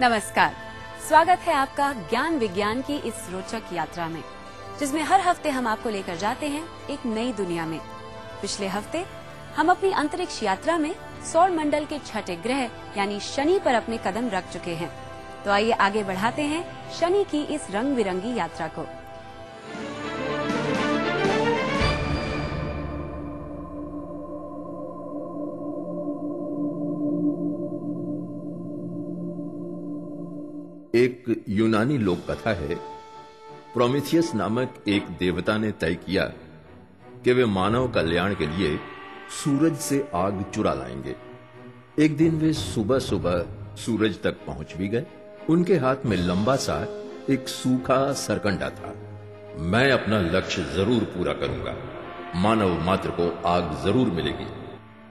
नमस्कार, स्वागत है आपका ज्ञान विज्ञान की इस रोचक यात्रा में, जिसमें हर हफ्ते हम आपको लेकर जाते हैं एक नई दुनिया में। पिछले हफ्ते हम अपनी अंतरिक्ष यात्रा में सौर मंडल के छठे ग्रह यानी शनि पर अपने कदम रख चुके हैं। तो आइए आगे बढ़ाते हैं शनि की इस रंग बिरंगी यात्रा को। एक यूनानी लोक कथा है। प्रोमेथियस नामक एक देवता ने तय किया कि वे मानव कल्याण के लिए सूरज से आग चुरा लाएंगे। एक दिन वे सुबह सुबह सूरज तक पहुंच भी गए। उनके हाथ में लंबा सा एक सूखा सरकंडा था। मैं अपना लक्ष्य जरूर पूरा करूंगा, मानव मात्र को आग जरूर मिलेगी।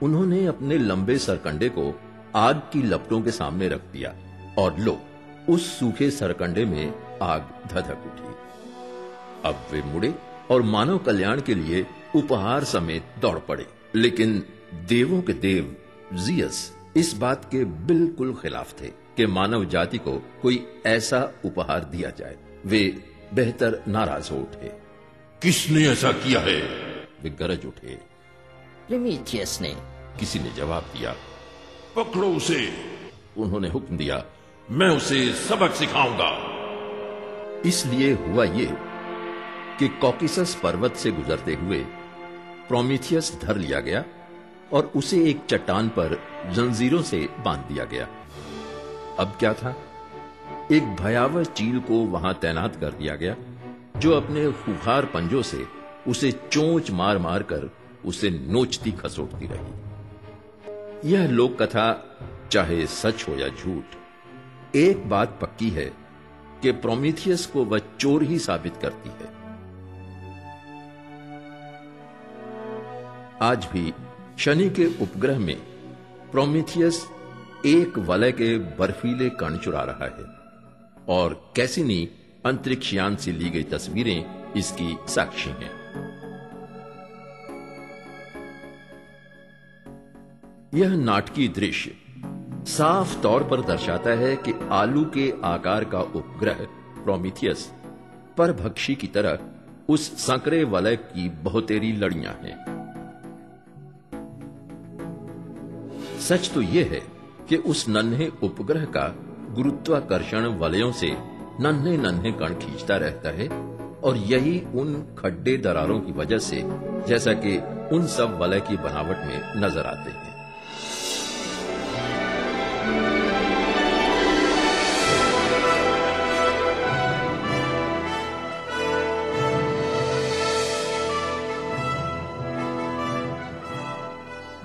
उन्होंने अपने लंबे सरकंडे को आग की लपटों के सामने रख दिया और लो, उस सूखे सरकंडे में आग धधक उठी। अब वे मुड़े और मानव कल्याण के लिए उपहार समेत दौड़ पड़े। लेकिन देवों के देव जियस इस बात के बिल्कुल खिलाफ थे कि मानव जाति को कोई ऐसा उपहार दिया जाए। वे बेहतर नाराज हो उठे। किसने ऐसा किया है? वे गरज उठे। प्रोमेथियस ने, किसी ने जवाब दिया। पकड़ो उसे। उन्होंने हुक्म दिया। मैं उसे सबक सिखाऊंगा। इसलिए हुआ ये कि कॉकेसस पर्वत से गुजरते हुए प्रोमेथियस धर लिया गया और उसे एक चट्टान पर जंजीरों से बांध दिया गया। अब क्या था? एक भयावह चील को वहां तैनात कर दिया गया, जो अपने खूंखार पंजों से उसे चोंच मार मार कर उसे नोचती खसोटती रही। यह लोक कथा चाहे सच हो या झूठ, एक बात पक्की है कि प्रोमेथियस को वह चोर ही साबित करती है। आज भी शनि के उपग्रह में प्रोमेथियस एक वलय के बर्फीले कण चुरा रहा है और कैसिनी अंतरिक्षयान से ली गई तस्वीरें इसकी साक्षी हैं। यह नाटकीय दृश्य साफ तौर पर दर्शाता है कि आलू के आकार का उपग्रह प्रोमेथियस परभक्षी की तरह उस संकरे वलय की बहुतेरी लड़ियां हैं। सच तो यह है कि उस नन्हे उपग्रह का गुरुत्वाकर्षण वलयों से नन्हे नन्हे कण खींचता रहता है और यही उन खड्डे दरारों की वजह से, जैसा कि उन सब वलय की बनावट में नजर आते हैं।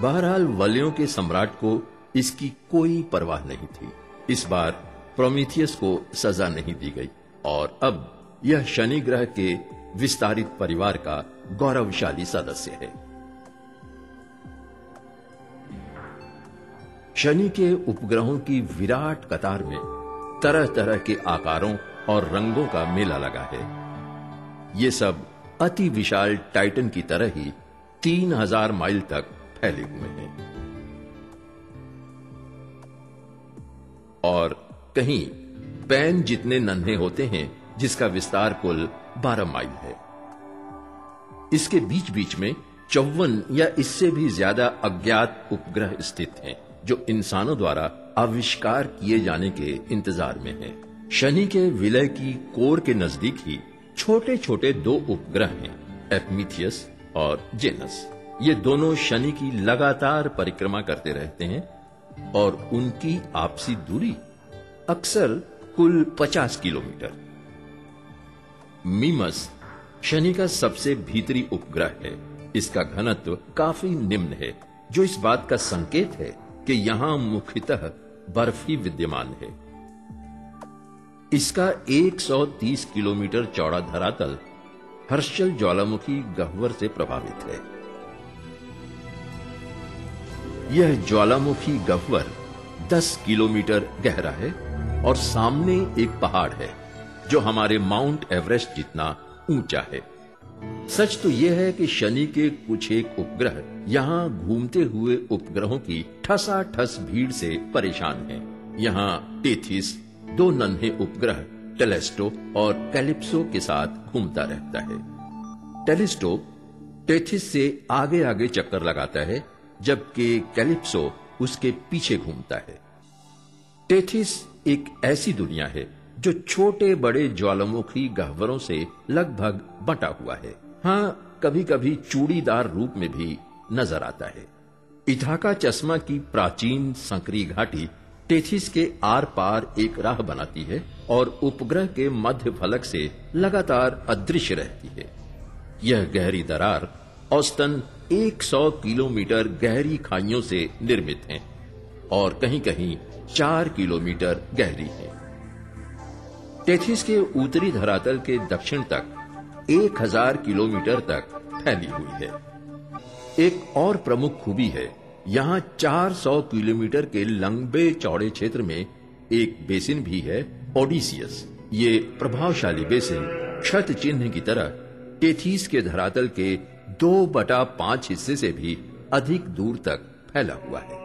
बहरहाल वलयों के सम्राट को इसकी कोई परवाह नहीं थी। इस बार प्रोमेथियस को सजा नहीं दी गई और अब यह शनि ग्रह के विस्तारित परिवार का गौरवशाली सदस्य है। शनि के उपग्रहों की विराट कतार में तरह तरह के आकारों और रंगों का मेला लगा है। ये सब अति विशाल टाइटन की तरह ही 3000 माइल तक फैले हुए हैं और कहीं पैन जितने नन्हे होते हैं, जिसका विस्तार कुल 12 माइल है। इसके बीच बीच में 54 या इससे भी ज्यादा अज्ञात उपग्रह स्थित हैं, जो इंसानों द्वारा आविष्कार किए जाने के इंतजार में हैं। शनि के विलय की कोर के नजदीक ही छोटे छोटे 2 उपग्रह हैं, एपमीथियस और जेनस। ये दोनों शनि की लगातार परिक्रमा करते रहते हैं और उनकी आपसी दूरी अक्सर कुल 50 किलोमीटर। मीमस शनि का सबसे भीतरी उपग्रह है। इसका घनत्व काफी निम्न है, जो इस बात का संकेत है कि यहां मुख्यतः बर्फ ही विद्यमान है। इसका 130 किलोमीटर चौड़ा धरातल हर्षल ज्वालामुखी गह्वर से प्रभावित है। यह ज्वालामुखी गह्वर 10 किलोमीटर गहरा है और सामने एक पहाड़ है जो हमारे माउंट एवरेस्ट जितना ऊंचा है। सच तो यह है कि शनि के कुछ एक उपग्रह यहाँ घूमते हुए उपग्रहों की ठसाठस भीड़ से परेशान हैं। यहाँ टेथिस, दो नन्हे उपग्रह टेलेस्टो और कैलिप्सो के साथ घूमता रहता है। टेलेस्टो टेथिस से आगे आगे चक्कर लगाता है, जबकि कैलिप्सो उसके पीछे घूमता है। टेथिस एक ऐसी दुनिया है जो छोटे बड़े ज्वालामुखी गह्वरों से लगभग बटा हुआ है। हाँ, कभी कभी चूड़ीदार रूप में भी नजर आता है। इथाका चश्मा की प्राचीन संकरी घाटी टेथिस के आर पार एक राह बनाती है और उपग्रह के मध्य फलक से लगातार अदृश्य रहती है। यह गहरी दरार औसतन 100 किलोमीटर गहरी खाइयों से निर्मित है और कहीं कहीं 4 किलोमीटर गहरी है। टेथिस के उत्तरी धरातल के दक्षिण तक 1000 किलोमीटर तक फैली हुई है। एक और प्रमुख खूबी है, यहाँ 400 किलोमीटर के लंबे चौड़े क्षेत्र में एक बेसिन भी है, ओडिसियस। ये प्रभावशाली बेसिन क्षत चिन्ह की तरह टेथिस के धरातल के 2/5 हिस्से से भी अधिक दूर तक फैला हुआ है।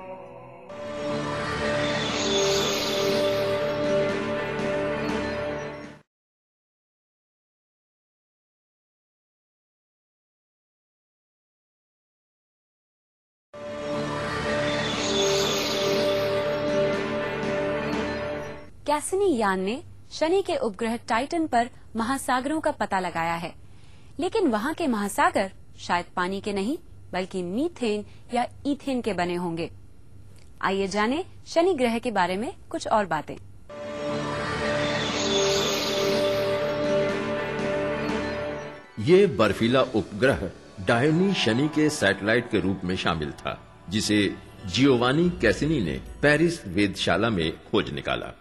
कैसिनी यान ने शनि के उपग्रह टाइटन पर महासागरों का पता लगाया है, लेकिन वहां के महासागर शायद पानी के नहीं बल्कि मीथेन या ईथेन के बने होंगे। आइए जानें शनि ग्रह के बारे में कुछ और बातें। ये बर्फीला उपग्रह डायोनी शनि के सैटेलाइट के रूप में शामिल था, जिसे जियोवानी कैसिनी ने पेरिस वेधशाला में खोज निकाला।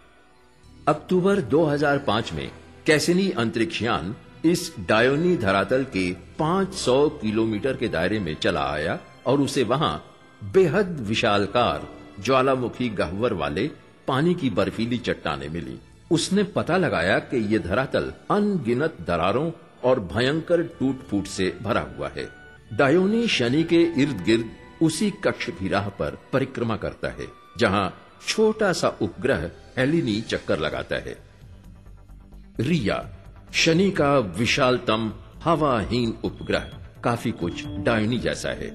अक्टूबर 2005 में कैसिनी अंतरिक्षयान इस डायोनी धरातल के 500 किलोमीटर के दायरे में चला आया और उसे वहां बेहद विशालकार ज्वालामुखी गह्वर वाले पानी की बर्फीली चट्टानें मिली। उसने पता लगाया कि यह धरातल अनगिनत दरारों और भयंकर टूट फूट से भरा हुआ है। डायोनी शनि के इर्द गिर्द उसी कक्ष की राह पर परिक्रमा करता है, जहां छोटा सा उपग्रह हेलिनी चक्कर लगाता है। रिया, शनि का विशालतम हवाहीन उपग्रह, काफी कुछ डायोनी जैसा है।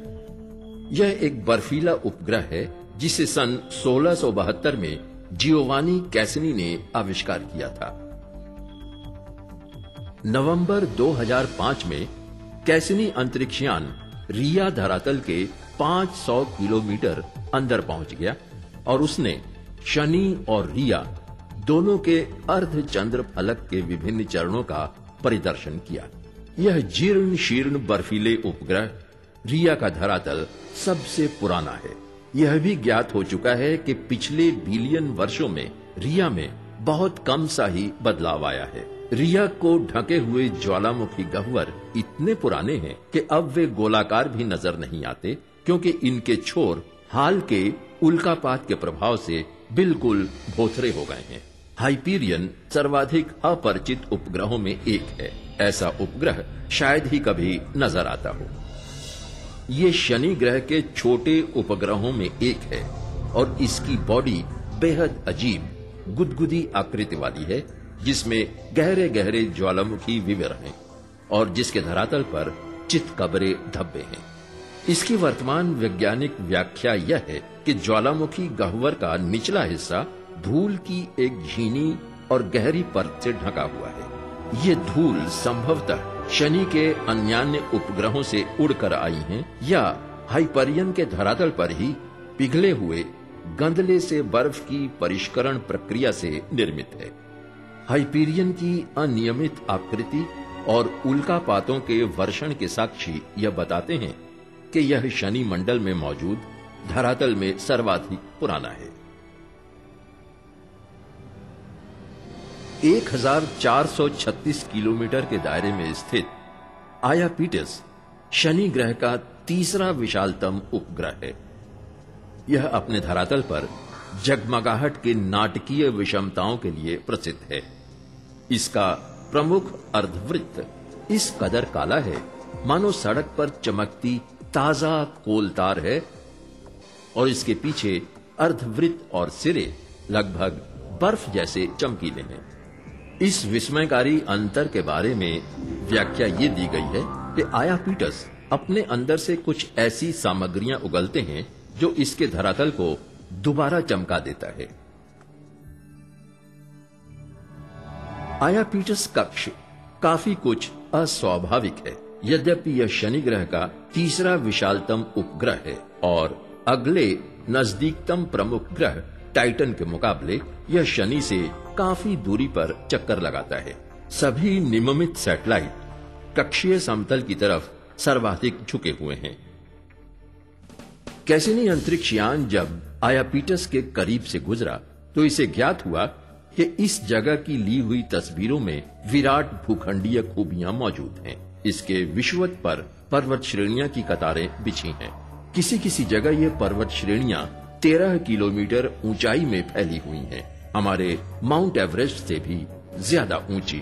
यह एक बर्फीला उपग्रह है जिसे सन 1672 में जियोवानी कैसिनी ने आविष्कार किया था। नवंबर 2005 में कैसिनी अंतरिक्षयान रिया धरातल के 500 किलोमीटर अंदर पहुंच गया और उसने शनि और रिया दोनों के अर्धचंद्र फलक के विभिन्न चरणों का परिदर्शन किया। यह जीर्ण शीर्ण बर्फीले उपग्रह रिया का धरातल सबसे पुराना है। यह भी ज्ञात हो चुका है कि पिछले बिलियन वर्षों में रिया में बहुत कम सा ही बदलाव आया है। रिया को ढके हुए ज्वालामुखी गह्वर इतने पुराने हैं कि अब वे गोलाकार भी नजर नहीं आते, क्योंकि इनके छोर हाल के उल्कापात के प्रभाव से बिल्कुल भोथरे हो गए हैं। हाइपीरियन सर्वाधिक अपरिचित उपग्रहों में एक है। ऐसा उपग्रह शायद ही कभी नजर आता हो। ये शनि ग्रह के छोटे उपग्रहों में एक है और इसकी बॉडी बेहद अजीब गुदगुदी आकृति वाली है, जिसमें गहरे गहरे ज्वालामुखी विवर हैं और जिसके धरातल पर चितकबरे धब्बे हैं। इसकी वर्तमान वैज्ञानिक व्याख्या यह है कि ज्वालामुखी गह्वर का निचला हिस्सा धूल की एक झीनी और गहरी परत से ढका हुआ है। ये धूल संभवतः शनि के अन्यान्य उपग्रहों से उड़कर आई हैं या हाइपरियन के धरातल पर ही पिघले हुए गंदले से बर्फ की परिष्करण प्रक्रिया से निर्मित है। हाइपीरियन की अनियमित आकृति और उल्कापातों के वर्षण के साक्षी यह बताते हैं कि यह शनि मंडल में मौजूद धरातल में सर्वाधिक पुराना है। 1436 किलोमीटर के दायरे में स्थित आयापीटस शनि ग्रह का तीसरा विशालतम उपग्रह है। यह अपने धरातल पर जगमगाहट के नाटकीय विषमताओं के लिए प्रसिद्ध है। इसका प्रमुख अर्धवृत्त इस कदर काला है मानो सड़क पर चमकती ताजा कोलतार है और इसके पीछे अर्धवृत्त और सिरे लगभग बर्फ जैसे चमकीले हैं। इस विस्मयकारी अंतर के बारे में व्याख्या ये दी गई है कि आयापीटस अपने अंदर से कुछ ऐसी सामग्रियां उगलते हैं जो इसके धरातल को दोबारा चमका देता है। आयापीटस कक्ष काफी कुछ अस्वाभाविक है। यद्यपि यह शनि ग्रह का तीसरा विशालतम उपग्रह है और अगले नजदीकतम प्रमुख ग्रह टाइटन के मुकाबले यह शनि से काफी दूरी पर चक्कर लगाता है। सभी नियमित सैटेलाइट कक्षीय समतल की तरफ सर्वाधिक झुके हुए हैं। कैसिनी अंतरिक्ष यान जब आयापीटस के करीब से गुजरा तो इसे ज्ञात हुआ कि इस जगह की ली हुई तस्वीरों में विराट भूखंडीय खूबियां मौजूद हैं। इसके विषुवत पर पर्वत श्रेणियां की कतारें बिछी हैं। किसी किसी जगह ये पर्वत श्रेणियां 13 किलोमीटर ऊंचाई में फैली हुई हैं। हमारे माउंट एवरेस्ट से भी ज्यादा ऊंची,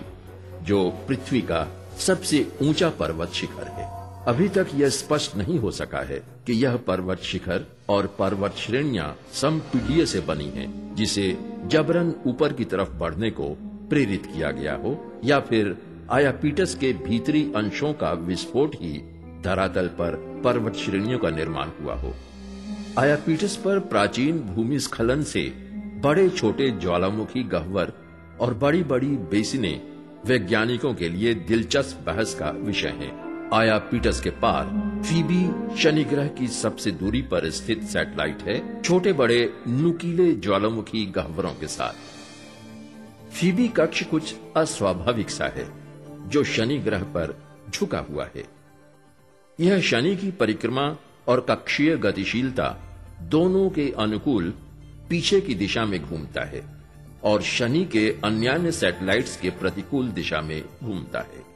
जो पृथ्वी का सबसे ऊंचा पर्वत शिखर है। अभी तक यह स्पष्ट नहीं हो सका है कि यह पर्वत शिखर और पर्वत श्रेणियां समपीढ़ीय से बनी हैं, जिसे जबरन ऊपर की तरफ बढ़ने को प्रेरित किया गया हो, या फिर आयापीटस के भीतरी अंशों का विस्फोट ही धरातल पर पर्वत श्रेणियों का निर्माण हुआ हो। आयापीटस पर प्राचीन भूमिस्खलन से बड़े छोटे ज्वालामुखी गह्वर और बड़ी बड़ी बेसिनें वैज्ञानिकों के लिए दिलचस्प बहस का विषय हैं। आयापीटस के पार फीबी शनि ग्रह की सबसे दूरी पर स्थित सैटेलाइट है, छोटे बड़े नुकीले ज्वालामुखी गह्वरों के साथ। फीबी कक्ष कुछ अस्वाभाविक सा है, जो शनि ग्रह पर झुका हुआ है। यह शनि की परिक्रमा और कक्षीय गतिशीलता दोनों के अनुकूल पीछे की दिशा में घूमता है और शनि के अन्य सैटेलाइट्स के प्रतिकूल दिशा में घूमता है।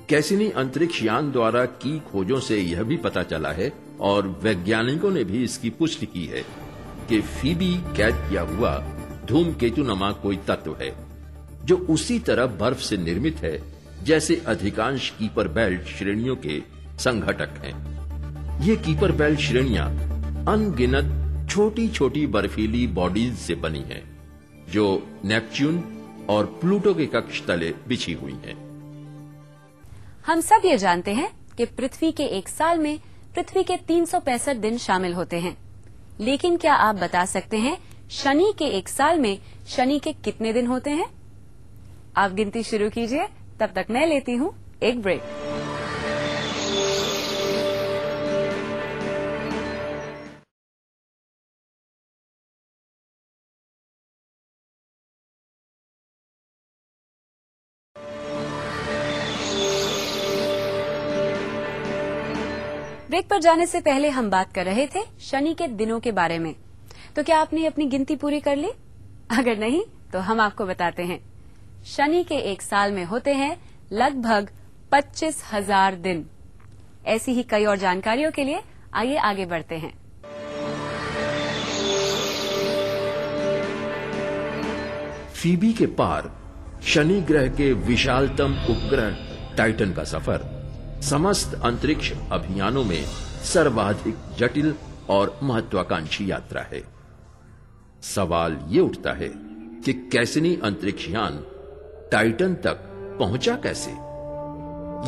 कैसिनी अंतरिक्ष यान द्वारा की खोजों से यह भी पता चला है और वैज्ञानिकों ने भी इसकी पुष्टि की है कि फीबी कैद किया हुआ धूमकेतुनुमा कोई तत्व है, जो उसी तरह बर्फ से निर्मित है जैसे अधिकांश कीपर बेल्ट श्रेणियों के संघटक हैं। ये कीपर बेल्ट श्रेणियां अनगिनत छोटी छोटी बर्फीली बॉडीज से बनी हैं, जो नेपच्यून और प्लूटो के कक्ष तले बिछी हुई हैं। हम सब ये जानते हैं कि पृथ्वी के एक साल में पृथ्वी के 365 दिन शामिल होते हैं, लेकिन क्या आप बता सकते हैं शनि के एक साल में शनि के कितने दिन होते हैं? आप गिनती शुरू कीजिए, तब तक मैं लेती हूँ एक ब्रेक। ब्रेक पर जाने से पहले हम बात कर रहे थे शनि के दिनों के बारे में। तो क्या आपने अपनी गिनती पूरी कर ली? अगर नहीं तो हम आपको बताते हैं। शनि के एक साल में होते हैं लगभग 25,000 दिन। ऐसी ही कई और जानकारियों के लिए आइए आगे बढ़ते हैं। फीबी के पार शनि ग्रह के विशालतम उपग्रह टाइटन का सफर समस्त अंतरिक्ष अभियानों में सर्वाधिक जटिल और महत्वाकांक्षी यात्रा है। सवाल ये उठता है कि कैसिनी अंतरिक्ष यान टाइटन तक पहुंचा कैसे?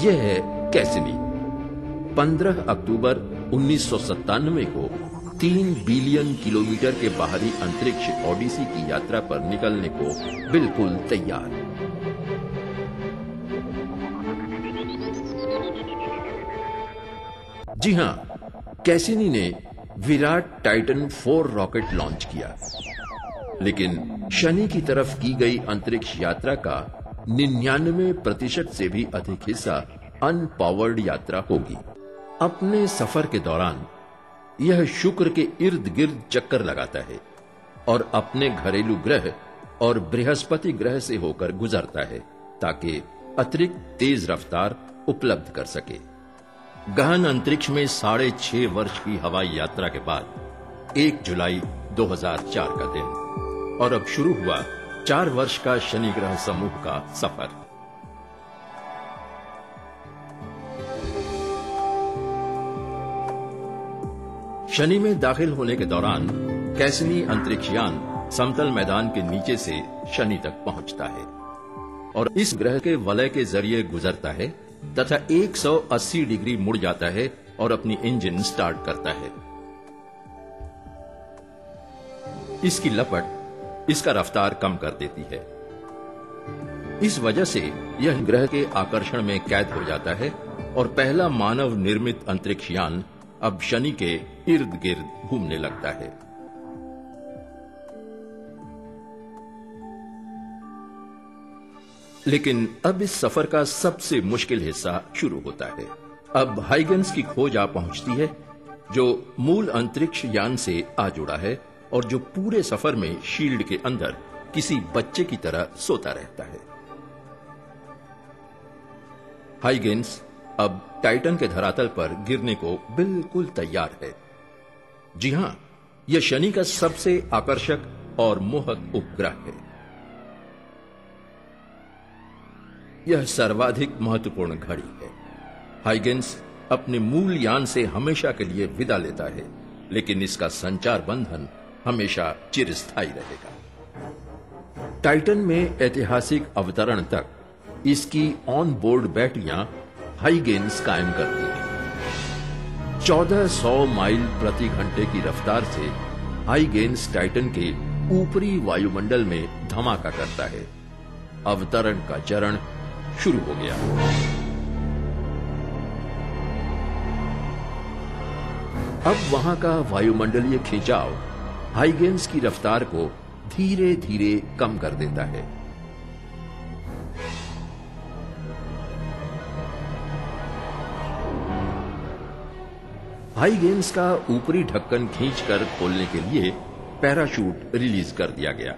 यह है कैसिनी। 15 अक्टूबर 1997 को 3 बिलियन किलोमीटर के बाहरी अंतरिक्ष ओडिसी की यात्रा पर निकलने को बिल्कुल तैयार। जी हां, कैसिनी ने विराट टाइटन 4 रॉकेट लॉन्च किया, लेकिन शनि की तरफ की गई अंतरिक्ष यात्रा का 99% से भी अधिक हिस्सा अनपावर्ड यात्रा होगी। अपने सफर के दौरान यह शुक्र के इर्द गिर्द चक्कर लगाता है और अपने घरेलू ग्रह और बृहस्पति ग्रह से होकर गुजरता है ताकि अतिरिक्त तेज रफ्तार उपलब्ध कर सके। गहन अंतरिक्ष में 6.5 वर्ष की हवाई यात्रा के बाद 1 जुलाई 2004 का दिन, और अब शुरू हुआ 4 वर्ष का शनि ग्रह समूह का सफर। शनि में दाखिल होने के दौरान कैसिनी अंतरिक्ष यान समतल मैदान के नीचे से शनि तक पहुंचता है और इस ग्रह के वलय के जरिए गुजरता है तथा 180 डिग्री मुड़ जाता है और अपनी इंजन स्टार्ट करता है। इसकी लपट इसका रफ्तार कम कर देती है। इस वजह से यह ग्रह के आकर्षण में कैद हो जाता है और पहला मानव निर्मित अंतरिक्ष यान अब शनि के इर्द गिर्द घूमने लगता है। लेकिन अब इस सफर का सबसे मुश्किल हिस्सा शुरू होता है। अब हाइगन्स की खोज आ पहुंचती है, जो मूल अंतरिक्ष यान से आ जुड़ा है और जो पूरे सफर में शील्ड के अंदर किसी बच्चे की तरह सोता रहता है। हाइगन्स अब टाइटन के धरातल पर गिरने को बिल्कुल तैयार है। जी हां, यह शनि का सबसे आकर्षक और मोहक उपग्रह है। यह सर्वाधिक महत्वपूर्ण घड़ी है। हाइगन्स अपने मूल यान से हमेशा के लिए विदा लेता है, लेकिन इसका संचार बंधन हमेशा चिरस्थायी रहेगा। टाइटन में ऐतिहासिक अवतरण तक इसकी ऑन बोर्ड बैटरियां हाइगन्स कायम करती हैं। 1400 माइल प्रति घंटे की रफ्तार से हाइगन्स टाइटन के ऊपरी वायुमंडल में धमाका करता है। अवतरण का चरण शुरू हो गया। अब वहां का वायुमंडलीय खिंचाव हाइगन्स की रफ्तार को धीरे धीरे कम कर देता है। हाइगन्स का ऊपरी ढक्कन खींचकर खोलने के लिए पैराशूट रिलीज कर दिया गया।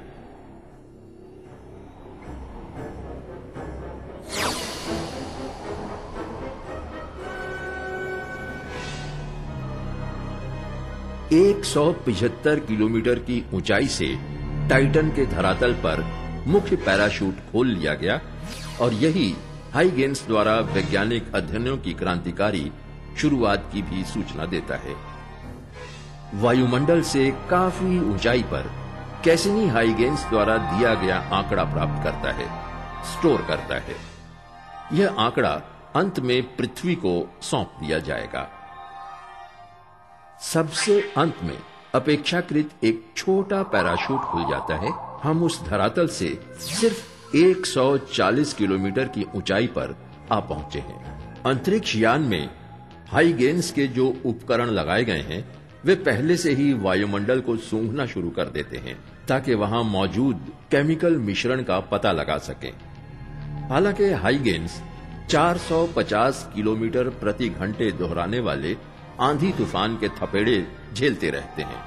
एक 175 किलोमीटर की ऊंचाई से टाइटन के धरातल पर मुख्य पैराशूट खोल लिया गया और यही हाइगन्स द्वारा वैज्ञानिक अध्ययनों की क्रांतिकारी शुरुआत की भी सूचना देता है। वायुमंडल से काफी ऊंचाई पर कैसिनी हाइगन्स द्वारा दिया गया आंकड़ा प्राप्त करता है, स्टोर करता है। यह आंकड़ा अंत में पृथ्वी को सौंप दिया जाएगा। सबसे अंत में अपेक्षाकृत एक छोटा पैराशूट खुल जाता है। हम उस धरातल से सिर्फ 140 किलोमीटर की ऊंचाई पर आ पहुंचे हैं। अंतरिक्ष यान में हाइगन्स के जो उपकरण लगाए गए हैं, वे पहले से ही वायुमंडल को सूंघना शुरू कर देते हैं ताकि वहां मौजूद केमिकल मिश्रण का पता लगा सकें। हालांकि हाइगन्स 450 किलोमीटर प्रति घंटे दोहराने वाले आंधी तूफान के थपेड़े झेलते रहते हैं।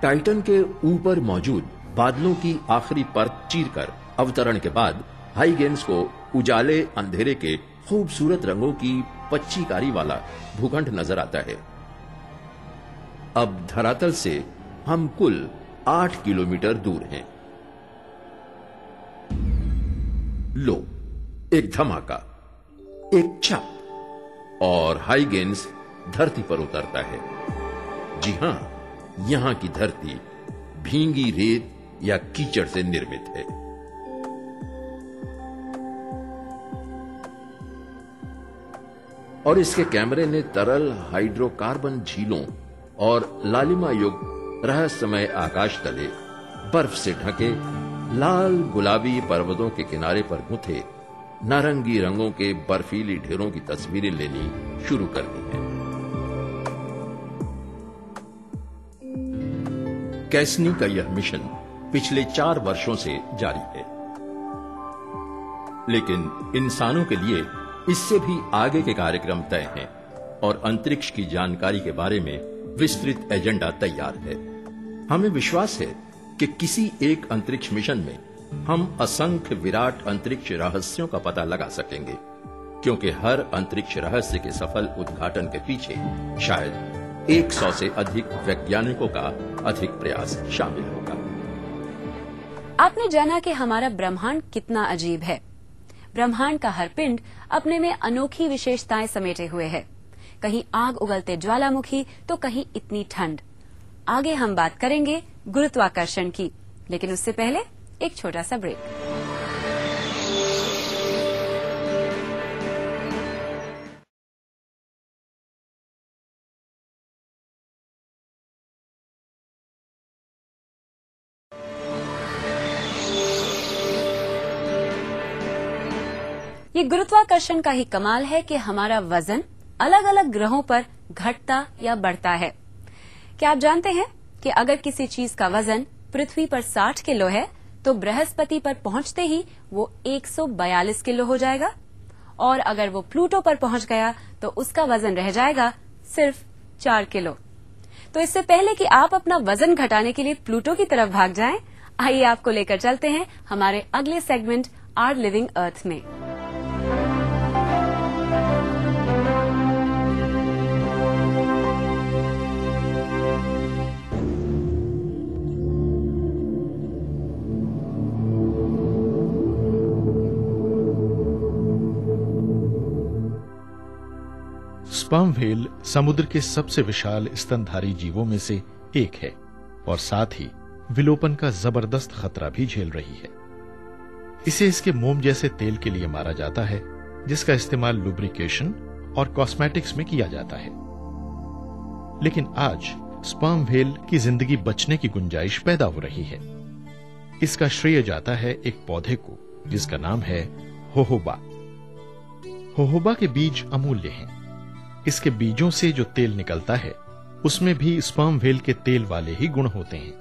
टाइटन के ऊपर मौजूद बादलों की आखिरी परत चीरकर अवतरण के बाद हाइगन्स को उजाले अंधेरे के खूबसूरत रंगों की पच्चीकारी वाला भूखंड नजर आता है। अब धरातल से हम कुल 8 किलोमीटर दूर हैं। लो, एक धमाका, एक छप और हाइगन्स धरती पर उतरता है। जी हां, यहां की धरती भींगी रेत या कीचड़ से निर्मित है। और इसके कैमरे ने तरल हाइड्रोकार्बन झीलों और लालिमा युक्त रहस्यमय आकाश तले बर्फ से ढके लाल गुलाबी पर्वतों के किनारे पर गुंथे नारंगी रंगों के बर्फीली ढेरों की तस्वीरें लेनी शुरू कर दी हैं। कैसनी का यह मिशन पिछले 4 वर्षों से जारी है, लेकिन इंसानों के लिए इससे भी आगे के कार्यक्रम तय हैं और अंतरिक्ष की जानकारी के बारे में विस्तृत एजेंडा तैयार है। हमें विश्वास है कि किसी एक अंतरिक्ष मिशन में हम असंख्य विराट अंतरिक्ष रहस्यों का पता लगा सकेंगे, क्योंकि हर अंतरिक्ष रहस्य के सफल उद्घाटन के पीछे शायद 100 से अधिक वैज्ञानिकों का अधिक प्रयास शामिल होगा। आपने जाना कि हमारा ब्रह्मांड कितना अजीब है। ब्रह्मांड का हर पिंड अपने में अनोखी विशेषताएं समेटे हुए है। कहीं आग उगलते ज्वालामुखी तो कहीं इतनी ठंड। आगे हम बात करेंगे गुरुत्वाकर्षण की, लेकिन उससे पहले एक छोटा सा ब्रेक। ये गुरुत्वाकर्षण का ही कमाल है कि हमारा वजन अलग अलग ग्रहों पर घटता या बढ़ता है। क्या आप जानते हैं कि अगर किसी चीज का वजन पृथ्वी पर 60 किलो है तो बृहस्पति पर पहुंचते ही वो 142 किलो हो जाएगा, और अगर वो प्लूटो पर पहुंच गया तो उसका वजन रह जाएगा सिर्फ 4 किलो। तो इससे पहले कि आप अपना वजन घटाने के लिए प्लूटो की तरफ भाग जाएं, आइए आपको लेकर चलते हैं हमारे अगले सेगमेंट आवर लिविंग अर्थ में। स्पर्म व्हेल समुद्र के सबसे विशाल स्तनधारी जीवों में से एक है और साथ ही विलोपन का जबरदस्त खतरा भी झेल रही है। इसे इसके मोम जैसे तेल के लिए मारा जाता है, जिसका इस्तेमाल लुब्रिकेशन और कॉस्मेटिक्स में किया जाता है। लेकिन आज स्पर्म व्हेल की जिंदगी बचने की गुंजाइश पैदा हो रही है। इसका श्रेय जाता है एक पौधे को जिसका नाम है होहोबा। होहोबा के बीज अमूल्य हैं। इसके बीजों से जो तेल निकलता है उसमें भी स्पर्म व्हेल के तेल वाले ही गुण होते हैं।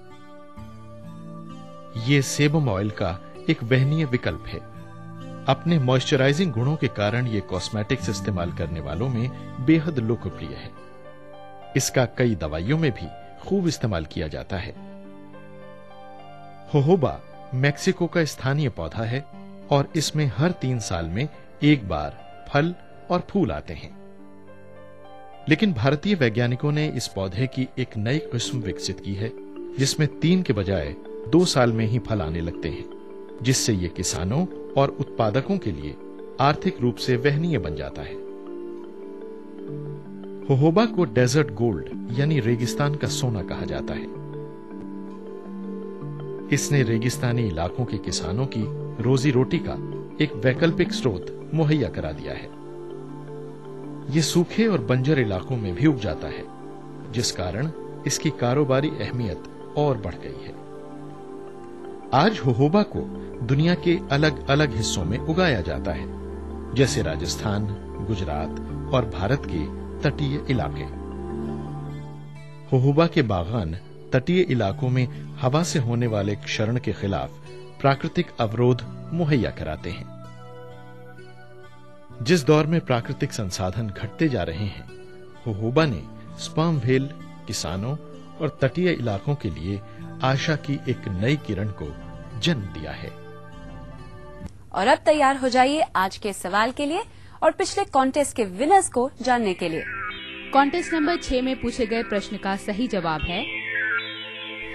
ये सेबम ऑयल का एक वहनीय विकल्प है। अपने मॉइस्चराइजिंग गुणों के कारण ये कॉस्मेटिक्स इस्तेमाल करने वालों में बेहद लोकप्रिय है। इसका कई दवाइयों में भी खूब इस्तेमाल किया जाता है। होहोबा मेक्सिको का स्थानीय पौधा है और इसमें हर 3 साल में एक बार फल और फूल आते हैं। लेकिन भारतीय वैज्ञानिकों ने इस पौधे की एक नई किस्म विकसित की है जिसमें 3 के बजाय 2 साल में ही फल आने लगते हैं, जिससे ये किसानों और उत्पादकों के लिए आर्थिक रूप से वहनीय बन जाता है। होहोबा को डेजर्ट गोल्ड यानी रेगिस्तान का सोना कहा जाता है। इसने रेगिस्तानी इलाकों के किसानों की रोजी रोटी का एक वैकल्पिक स्रोत मुहैया करा दिया है। ये सूखे और बंजर इलाकों में भी उग जाता है, जिस कारण इसकी कारोबारी अहमियत और बढ़ गई है। आज होहोबा को दुनिया के अलग अलग हिस्सों में उगाया जाता है, जैसे राजस्थान, गुजरात और भारत के तटीय इलाके। होहोबा के बागान तटीय इलाकों में हवा से होने वाले क्षरण के खिलाफ प्राकृतिक अवरोध मुहैया कराते हैं। जिस दौर में प्राकृतिक संसाधन घटते जा रहे हैं, होहोबा ने स्पर्म व्हेल, किसानों और तटीय इलाकों के लिए आशा की एक नई किरण को जन्म दिया है। और अब तैयार हो जाइए आज के सवाल के लिए और पिछले कॉन्टेस्ट के विनर्स को जानने के लिए। कॉन्टेस्ट नंबर 6 में पूछे गए प्रश्न का सही जवाब है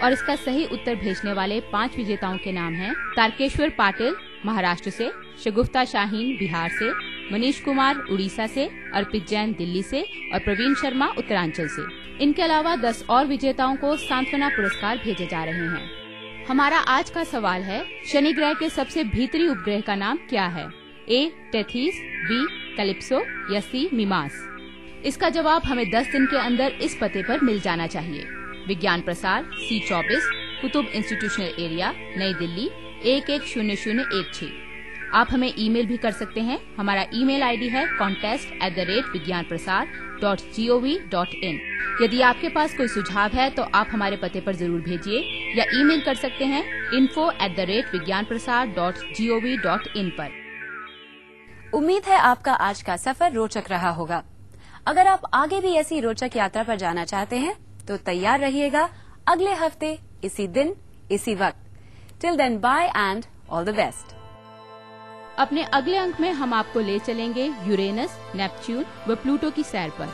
और इसका सही उत्तर भेजने वाले 5 विजेताओं के नाम हैं: तारकेश्वर पाटिल महाराष्ट्र से, शगुफ्ता शाहीन बिहार से, मनीष कुमार उड़ीसा से, अर्पित जैन दिल्ली से और प्रवीण शर्मा उत्तरांचल से। इनके अलावा 10 और विजेताओं को सांत्वना पुरस्कार भेजे जा रहे हैं। हमारा आज का सवाल है, शनि ग्रह के सबसे भीतरी उपग्रह का नाम क्या है? ए टेथीस, बी कैलिप्सो या सी मिमास? इसका जवाब हमें 10 दिन के अंदर इस पते पर मिल जाना चाहिए। विज्ञान प्रसार C24, कुतुब इंस्टीट्यूशनल एरिया, नई दिल्ली 110016। आप हमें ईमेल भी कर सकते हैं। हमारा ईमेल आईडी है contest@vigyanprasar.gov.in। यदि आपके पास कोई सुझाव है तो आप हमारे पते पर जरूर भेजिए या ईमेल कर सकते हैं info@vigyanprasar.gov.in पर। उम्मीद है आपका आज का सफर रोचक रहा होगा। अगर आप आगे भी ऐसी रोचक यात्रा पर जाना चाहते हैं तो तैयार रहिएगा अगले हफ्ते इसी दिन इसी वक्त। Till then bye and all the best. अपने अगले अंक में हम आपको ले चलेंगे यूरेनस, नेपच्यून व प्लूटो की सैर पर।